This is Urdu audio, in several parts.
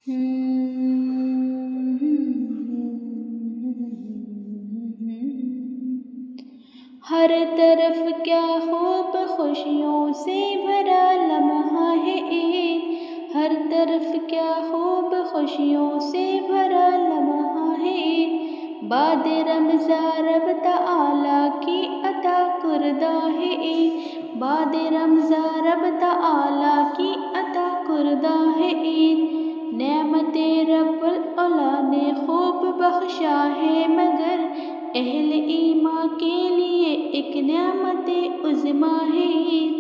ہر طرف کیا خوب خوشیوں سے بھرا لمحہ ہے عید، ہر طرف کیا خوب خوشیوں سے بھرا لمحہ ہے عید، بعد رمضان رب تعالیٰ کی عطا کردہ ہے عید، بعد رمضان رب تعالیٰ کی عطا کردہ ہے عید، نعمت رب العلا نے خوب بخشا ہے مگر اہل ایمان کے لیے ایک نعمت عظمیٰ ہے عید،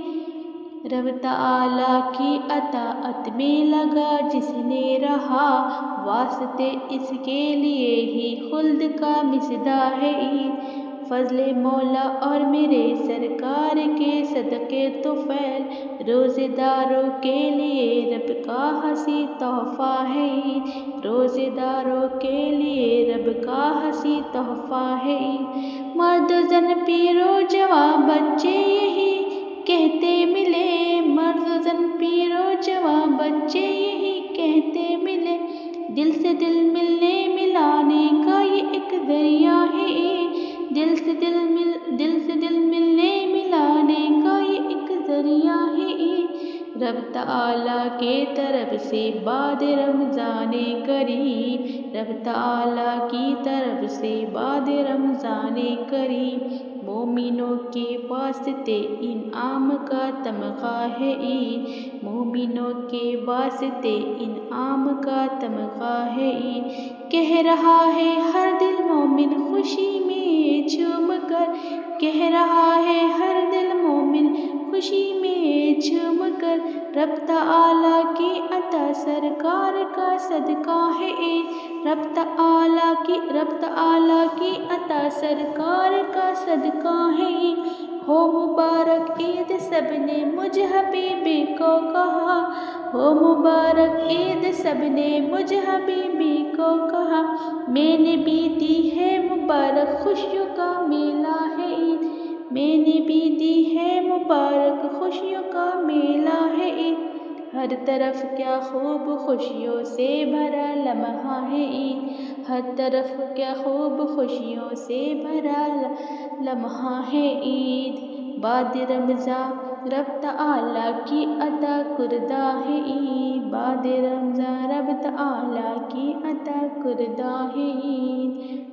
رب تعالیٰ کی اطاعت میں لگا جس نے رہا واسطے اس کے لیے ہی خلد کا مژدہ ہے عید، فضل مولا اور میرے سرکار کے صدقے طفیل روزے داروں کے لیے رب کا حسین تحفہ ہے عید، روزے داروں کے لیے رب کا حسین تحفہ ہے عید، مرد و زن پیر و جوان بچے یہی کہتے ملے، مرد و زن پیر و جوان بچے یہی کہتے ملے، دل سے دل ملنے ملانے کا یہ ایک ذریعہ ہے عید، دل سے دل ملنے ملانے کا یہ ایک ذریعہ ہے عید، رب تعالیٰ کے طرف سے بعد رمضان کریم، رب تعالیٰ کی طرف سے بعد رمضان کریم، مومنوں کے واسطے انعام کا تمغہ ہے عید، مومنوں کے واسطے انعام کا تمغہ ہے عید، کہہ رہا ہے ہر دل مومن خوشی میں جھوم کر، کہہ رہا ہے ہر دل مومن خوشی میں جھوم کر، رب تعالیٰ کی عطا سرکار کا صدقہ ہے عید، رب تعالیٰ کی عطا سرکار کا صدقہ ہے عید، ہو مبارک عید سب نے مجھ حبیبی کو کہا، ہو مبارک عید سب نے مجھ حبیبی کو کہا، میں نے بھی دی ہے مبارک خوشیوں کا میلہ ہے عید، میں نے بھی دی ہے مبارک خوشیوں کا میلہ ہے عید، ہر طرف کیا خوب خوشیوں سے بھرا لمحہ ہے عید، ہر طرف کیا خوب خوشیوں سے بھرا لمحہ ہے عید، بعد رمضان رب تعالیٰ کی عطا کردہ ہے عید، بعد رمضان رب تعالیٰ کی عطا کردہ ہے عید۔